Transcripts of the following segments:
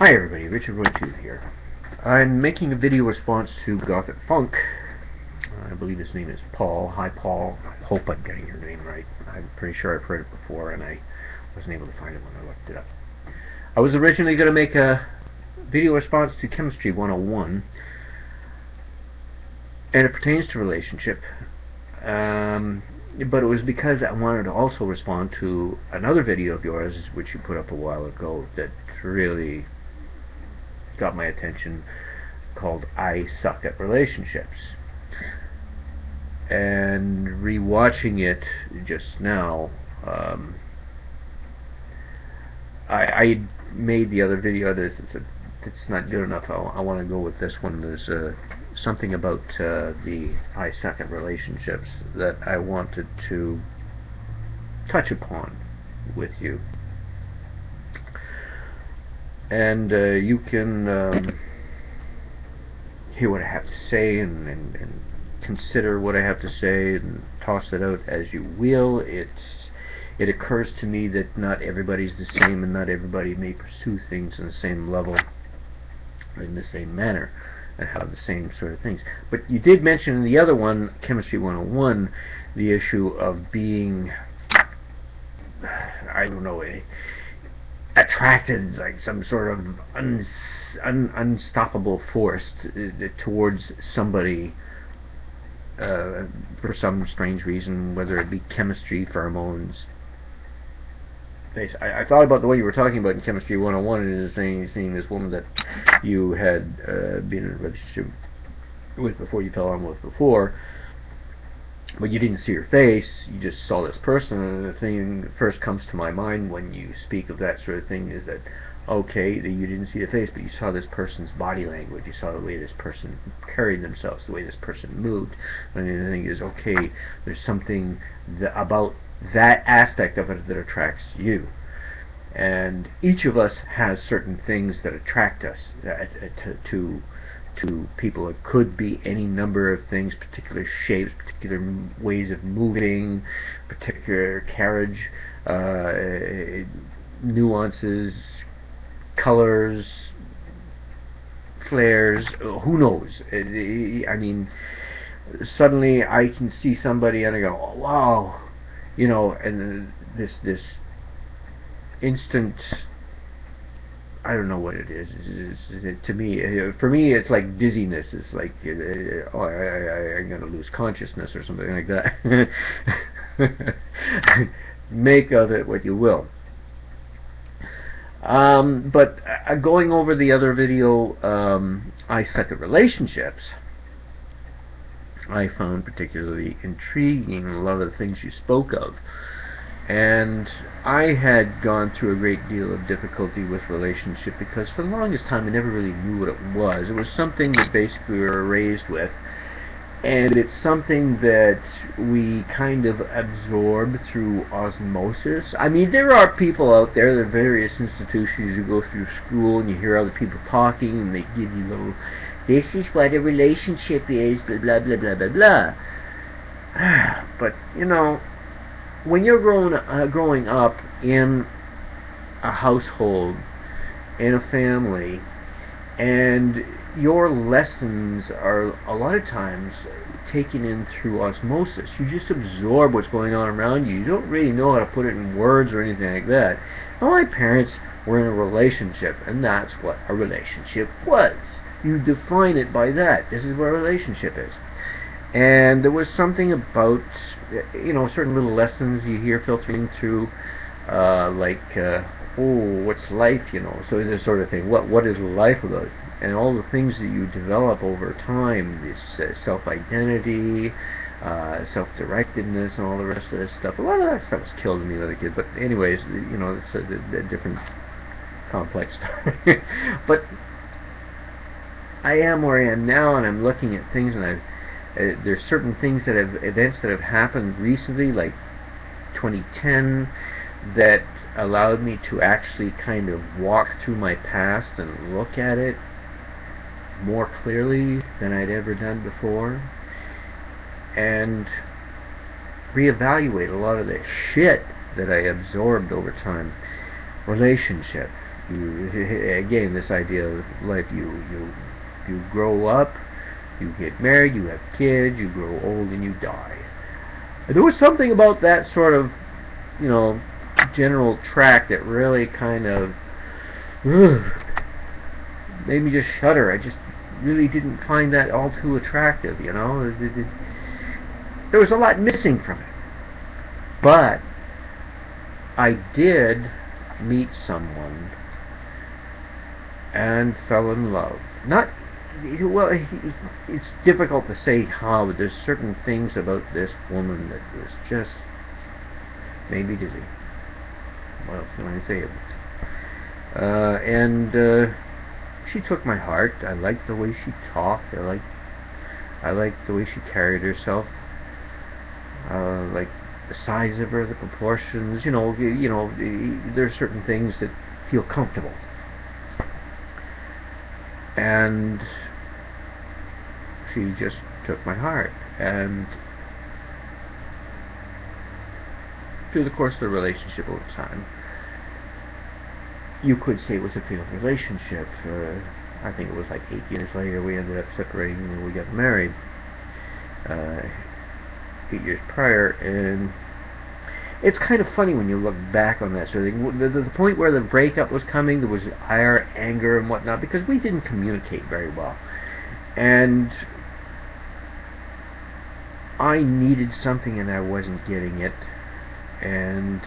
Hi everybody, Richard Roy 2 here. I'm making a video response to Gothatfunk. I believe his name is Paul. Hi Paul. I hope I'm getting your name right. I'm pretty sure I've heard it before and I wasn't able to find it when I looked it up. I was originally going to make a video response to Chemistry 101, and it pertains to relationship. But it was because I wanted to also respond to another video of yours which you put up a while ago that really got my attention, called I Suck at Relationships. And rewatching it just now, I made the other video that's not good enough. I want to go with this one. There's something about the I Suck at Relationships that I wanted to touch upon with you. And you can hear what I have to say and consider what I have to say and toss it out as you will. It occurs to me that not everybody's the same, and not everybody may pursue things in the same level or in the same manner and have the same sort of things. But you did mention in the other one, Chemistry 101, the issue of being, I don't know, attracted, like some sort of unstoppable force towards somebody for some strange reason, whether it be chemistry, pheromones. I thought about the way you were talking about in Chemistry 101, and is seeing this woman that you had been in a relationship with before, you fell in love with before, but you didn't see her face, you just saw this person. And the thing that first comes to my mind when you speak of that sort of thing is that, okay, that you didn't see the face, but you saw this person's body language, you saw the way this person carried themselves, the way this person moved. And the thing is, okay, there's something about that aspect of it that attracts you. And each of us has certain things that attract us to people. It could be any number of things, particular shapes, particular ways of moving, particular carriage, nuances, colors, flares, who knows. I mean, suddenly I can see somebody and I go, oh, wow, you know, and this instant, I don't know what it is. To me, for me, it's like dizziness. It's like, oh, I'm going to lose consciousness or something like that. Make of it what you will. But going over the other video, I Suck at Relationships, I found particularly intriguing a lot of the things you spoke of. And I had gone through a great deal of difficulty with relationship because for the longest time I never really knew what it was. It was something that basically we were raised with, and it's something that we kind of absorb through osmosis. I mean, there are people out there, there are various institutions, you go through school and you hear other people talking and they give you little, this is what a relationship is, blah blah blah blah blah blah. But you know, when you're growing up in a household, in a family, and your lessons are a lot of times taken in through osmosis, you just absorb what's going on around you. You don't really know how to put it in words or anything like that. Now, my parents were in a relationship, and that's what a relationship was. You define it by that. This is what a relationship is. And there was something about, you know, certain little lessons you hear filtering through, like, oh, what's life, you know, so this sort of thing. What is life about? And all the things that you develop over time, this self-identity, self-directedness, and all the rest of this stuff. A lot of that stuff was killed in me as a kid, but anyways, you know, it's a different complex story. But I am where I am now, and I'm looking at things, and there's certain things events that have happened recently, like 2010, that allowed me to actually kind of walk through my past and look at it more clearly than I'd ever done before, and reevaluate a lot of the shit that I absorbed over time. Relationship. Again, this idea of life, you grow up, you get married, you have kids, you grow old, and you die. And there was something about that sort of, you know, general track that really kind of made me just shudder. I just really didn't find that all too attractive, you know. There was a lot missing from it. But I did meet someone and fell in love. Not well. It's difficult to say how, but there's certain things about this woman that was just made me dizzy. What else can I say? And she took my heart. I liked the way she talked. I liked the way she carried herself. Like the size of her, the proportions. You know. There are certain things that feel comfortable. And she just took my heart. And through the course of the relationship over time, you could say it was a failed relationship. I think it was like 8 years later we ended up separating and we got married. 8 years prior, and it's kind of funny when you look back on that sort of thing. The point where the breakup was coming, there was ire, anger, and whatnot, because we didn't communicate very well. And I needed something and I wasn't getting it. And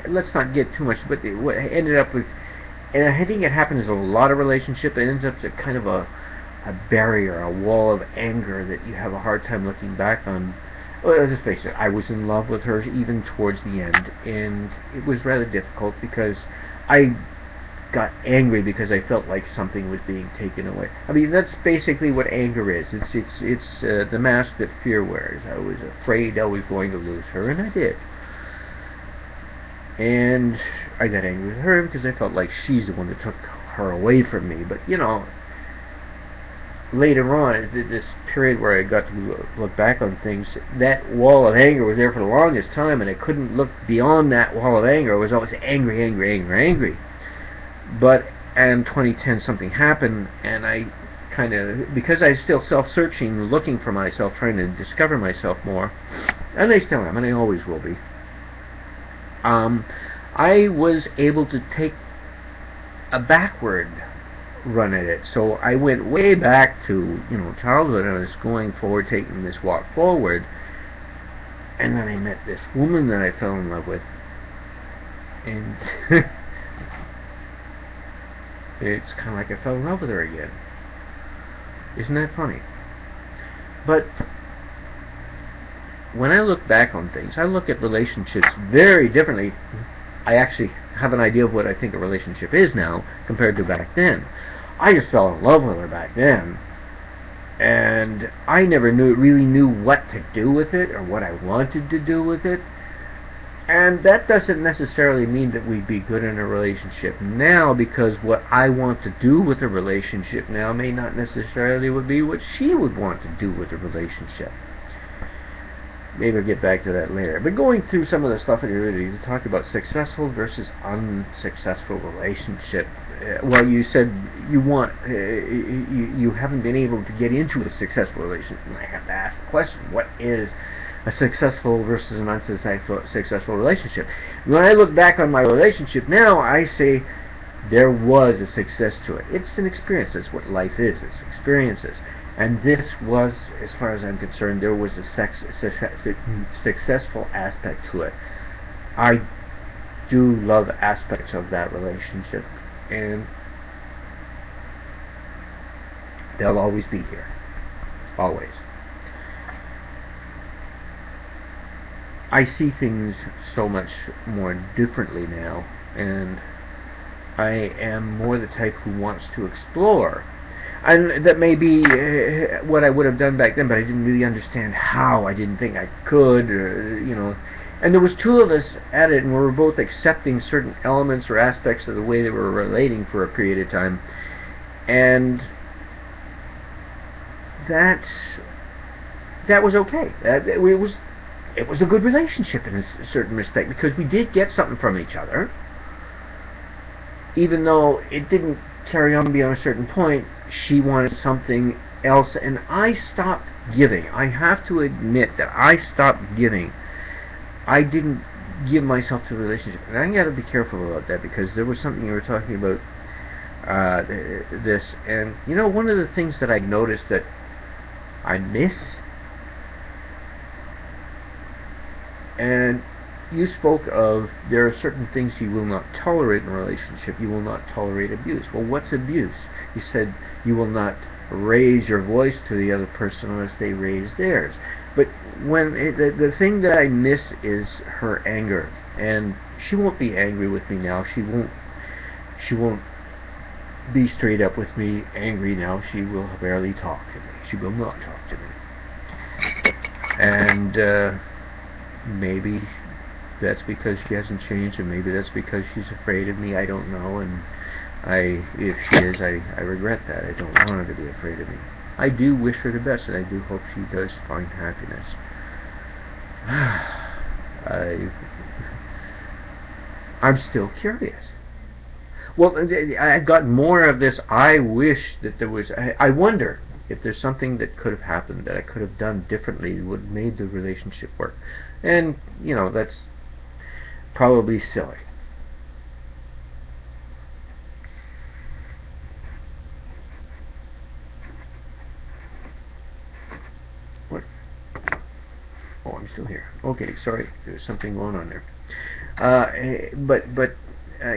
let's not get too much, but what ended up with, and I think it happens in a lot of relationships, it ends up as kind of a barrier, a wall of anger that you have a hard time looking back on. Well, let's face it, I was in love with her even towards the end, and it was rather difficult because I got angry because I felt like something was being taken away. I mean, that's basically what anger is. It's the mask that fear wears. I was afraid I was going to lose her, and I did. And I got angry with her because I felt like she's the one that took her away from me. But, you know, later on, this period where I got to look back on things, that wall of anger was there for the longest time, and I couldn't look beyond that wall of anger. I was always angry, angry, angry, angry. But in 2010 something happened, and I kind of, because I was still self-searching, looking for myself, trying to discover myself more, and I still am, and I always will be, I was able to take a backward run at it. So I went way back to, you know, childhood, and I was going forward, taking this walk forward, and then I met this woman that I fell in love with, and it's kind of like I fell in love with her again. Isn't that funny? But when I look back on things, I look at relationships very differently. I actually have an idea of what I think a relationship is now compared to back then. I just fell in love with her back then, and I never really knew what to do with it or what I wanted to do with it. And that doesn't necessarily mean that we'd be good in a relationship now, because what I want to do with a relationship now may not necessarily would be what she would want to do with a relationship. Maybe I'll get back to that later. But going through some of the stuff in your videos, you talk about successful versus unsuccessful relationship. Well, you said you want, you haven't been able to get into a successful relationship, and I have to ask the question: what is a successful versus an unsuccessful relationship? When I look back on my relationship now, I say there was a success to it. It's an experience. That's what life is. It's experiences. And this was, as far as I'm concerned, there was a successful aspect to it. I do love aspects of that relationship, and they'll always be here. Always. I see things so much more differently now, and I am more the type who wants to explore. And that may be what I would have done back then, but I didn't really understand how. I didn't think I could, or, you know. And there was two of us at it, and we were both accepting certain elements or aspects of the way they were relating for a period of time. And that was okay. It was a good relationship in a certain respect, because we did get something from each other. even though it didn't carry on beyond a certain point, she wanted something else, and I stopped giving. I have to admit that I stopped giving. I didn't give myself to the relationship, and I got to be careful about that, because there was something you were talking about, this, and you know, one of the things that I noticed that I miss, and you spoke of, there are certain things you will not tolerate in a relationship. You will not tolerate abuse. Well, what's abuse? You said you will not raise your voice to the other person unless they raise theirs. But when the thing that I miss is her anger, and she won't be angry with me now. She won't be straight up with me angry now. She will barely talk to me. She will not talk to me. And maybe that's because she hasn't changed, and maybe that's because she's afraid of me. I don't know, and if she is, I regret that. I don't want her to be afraid of me. I do wish her the best, and I do hope she does find happiness. I'm still curious. Well, I've got more of this. I wish that there was. I wonder if there's something that could have happened that I could have done differently that would have made the relationship work. And, you know, that's probably silly. What? Oh, I'm still here. Okay, sorry. There's something going on there. But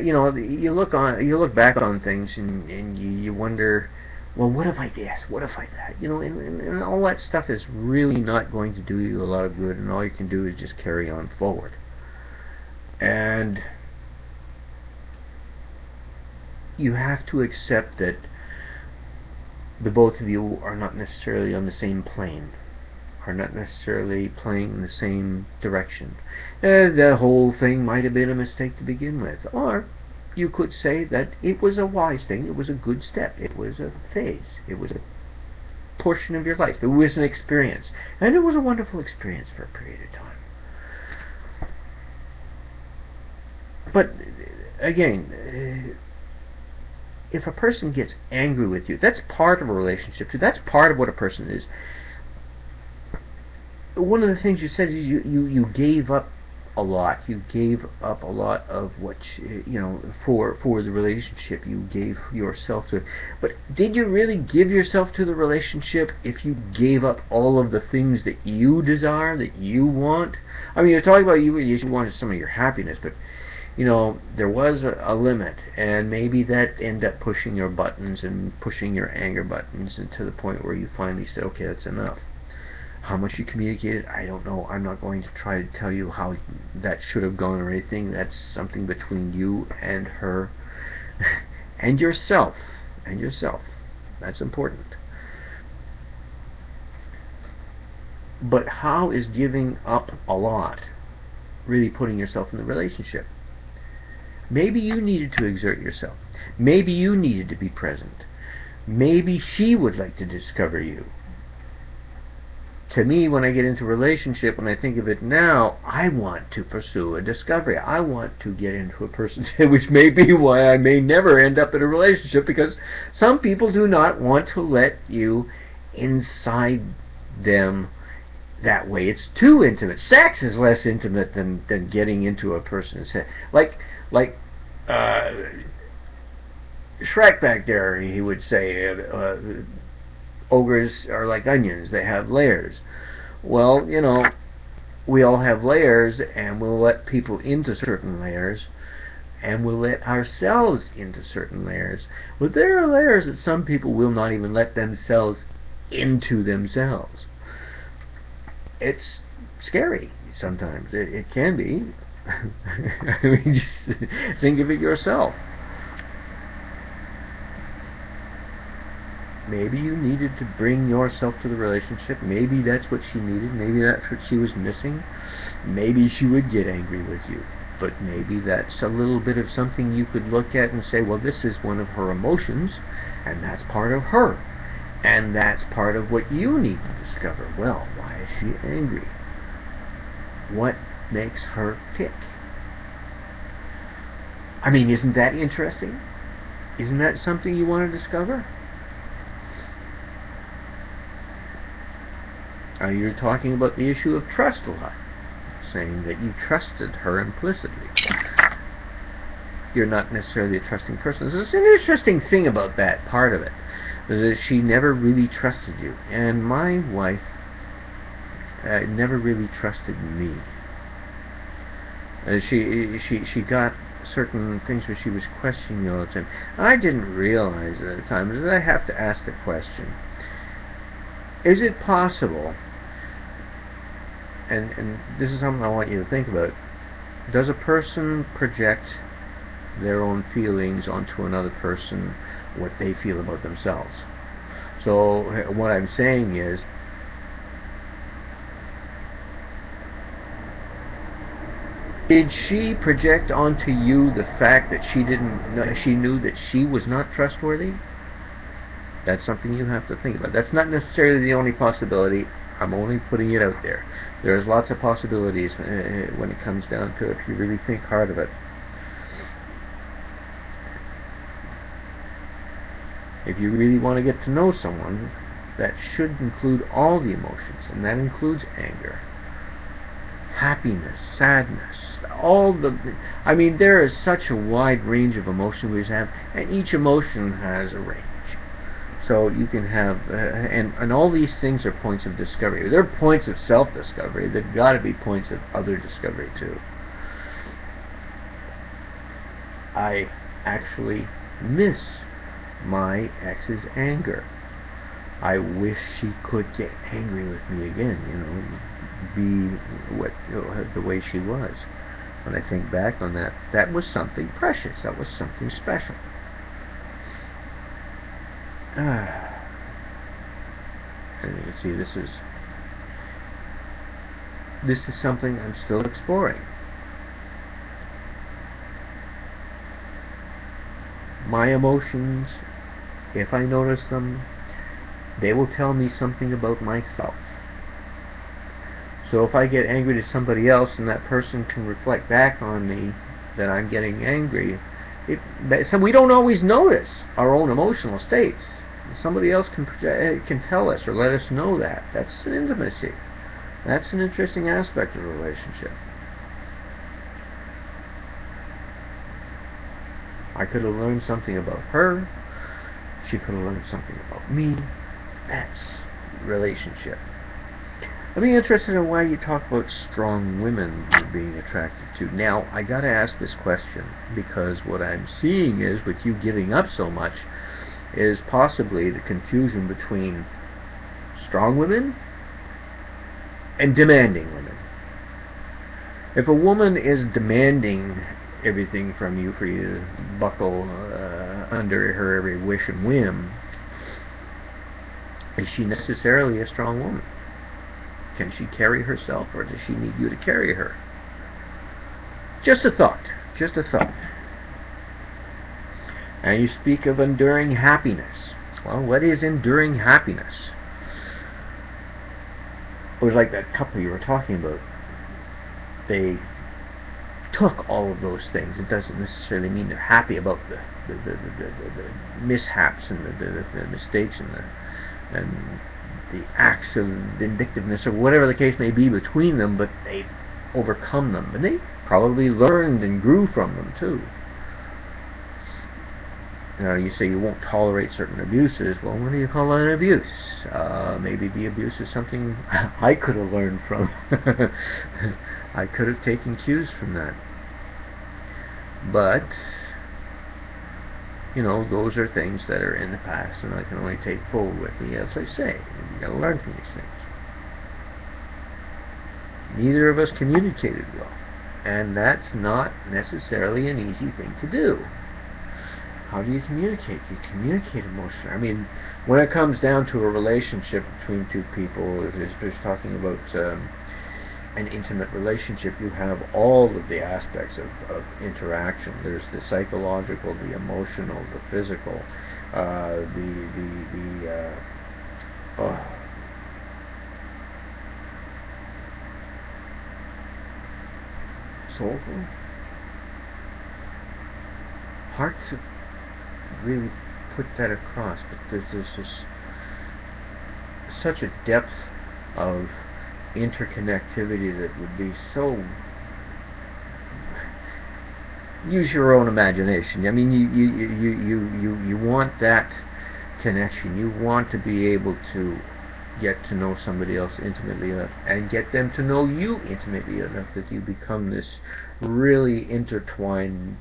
you know, you look back on things, and you wonder, well, what if I this? What if I that? You know, and all that stuff is really not going to do you a lot of good, and all you can do is just carry on forward. And you have to accept that the both of you are not necessarily on the same plane, are not necessarily playing in the same direction. The whole thing might have been a mistake to begin with, or you could say that it was a wise thing, it was a good step, it was a phase, it was a portion of your life, it was an experience, and it was a wonderful experience for a period of time. But again, if a person gets angry with you, that's part of a relationship too. That's part of what a person is. One of the things you said is you gave up a lot. You gave up a lot of what for the relationship. You gave yourself to it. But did you really give yourself to the relationship if you gave up all of the things that you desire, that you want? I mean, you're talking about you wanted some of your happiness, but you know, there was a limit, and maybe that ended up pushing your buttons and pushing your anger buttons, and to the point where you finally said, okay, that's enough. How much you communicated, I don't know. I'm not going to try to tell you how that should have gone or anything. That's something between you and her and yourself. That's important. But how is giving up a lot really putting yourself in the relationship? Maybe you needed to exert yourself. Maybe you needed to be present. Maybe she would like to discover you. To me, when I get into a relationship, when I think of it now, I want to pursue a discovery. I want to get into a person's head, which may be why I may never end up in a relationship, because some people do not want to let you inside them that way. It's too intimate. Sex is less intimate than getting into a person's head. Like Shrek back there, he would say, ogres are like onions, they have layers. Well, you know, we all have layers, and we'll let people into certain layers, and we'll let ourselves into certain layers. But there are layers that some people will not even let themselves into themselves. It's scary sometimes. It can be. I mean, just think of it yourself. Maybe you needed to bring yourself to the relationship. Maybe that's what she needed. Maybe that's what she was missing. Maybe she would get angry with you. But maybe that's a little bit of something you could look at and say, well, this is one of her emotions, and that's part of her. And that's part of what you need to discover. Well, why is she angry? What makes her tick? I mean, isn't that interesting? Isn't that something you want to discover? You're talking about the issue of trust a lot, saying that you trusted her implicitly. You're not necessarily a trusting person. There's an interesting thing about that part of it, is that she never really trusted you. And my wife never really trusted me. She got certain things where she was questioning me all the time. I didn't realize at the time that I have to ask the question: is it possible? And this is something I want you to think about. Does a person project their own feelings onto another person, what they feel about themselves? So what I'm saying is, did she project onto you the fact that she knew that she was not trustworthy? That's something you have to think about. That's not necessarily the only possibility. I'm only putting it out there. There's lots of possibilities when it comes down to it, if you really think hard of it. If you really want to get to know someone, that should include all the emotions, and that includes anger, happiness, sadness, I mean, there is such a wide range of emotions we have, and each emotion has a range. So you can have, and all these things are points of discovery. They're points of self-discovery. They've got to be points of other discovery too. I actually miss my ex's anger. I wish she could get angry with me again, be the way she was. When I think back on that, that was something precious. That was something special. And you can see this is something I'm still exploring. My emotions, if I notice them, they will tell me something about myself. So if I get angry to somebody else and that person can reflect back on me that I'm getting angry, so we don't always notice our own emotional states. Somebody else can tell us or let us know that. That's an intimacy. That's an interesting aspect of a relationship. I could have learned something about her. She could have learned something about me. That's relationship. I'd be interested in why you talk about strong women you're being attracted to. Now, I gotta ask this question, because what I'm seeing is, with you giving up so much, is possibly the confusion between strong women and demanding women. If a woman is demanding everything from you for you to buckle under her every wish and whim, is she necessarily a strong woman? Can she carry herself, or does she need you to carry her? Just a thought. Just a thought. And you speak of enduring happiness. Well, what is enduring happiness? It was like that couple you were talking about. They took all of those things. It doesn't necessarily mean they're happy about the mishaps and the mistakes and the acts of vindictiveness or whatever the case may be between them, but they've overcome them. And they probably learned and grew from them too. Now, you say you won't tolerate certain abuses. Well, what do you call an abuse? Maybe the abuse is something I could have learned from. I could have taken cues from that. But, those are things that are in the past, and I can only take forward with me, as I say. You've got to learn from these things. Neither of us communicated well, and that's not necessarily an easy thing to do. How do you communicate? You communicate emotionally. I mean, when it comes down to a relationship between two people, if it's talking about an intimate relationship, you have all of the aspects of interaction. There's the psychological, the emotional, the physical, soulful, heart really put that across, but there's just such a depth of interconnectivity that would be so. Use your own imagination. I mean, you want that connection. You want to be able to get to know somebody else intimately enough and get them to know you intimately enough that you become this really intertwined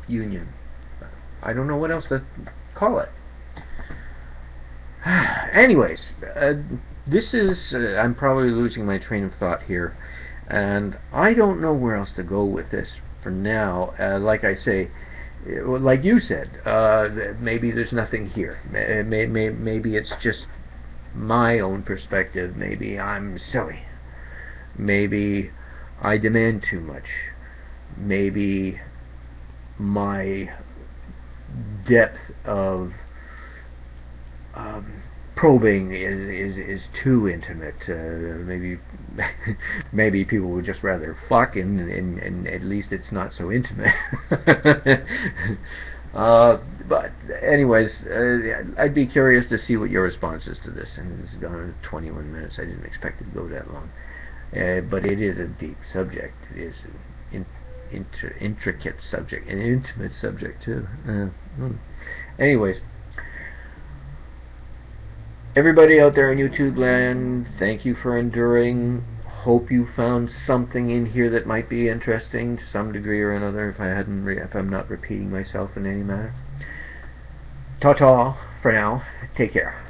union. I don't know what else to call it. Anyways, this is I'm probably losing my train of thought here, and I don't know where else to go with this for now. Like I say, like you said, maybe there's nothing here. Maybe it's just my own perspective. Maybe I'm silly. Maybe I demand too much. Maybe my depth of probing is too intimate. Maybe people would just rather fuck, and at least it's not so intimate. But anyways, I'd be curious to see what your response is to this. And it's gone 21 minutes. I didn't expect it to go that long. But it is a deep subject. It is an intricate subject, an intimate subject too. Anyways, everybody out there in YouTube land, thank you for enduring. Hope you found something in here that might be interesting to some degree or another. If I'm not repeating myself in any manner. Ta-ta for now. Take care.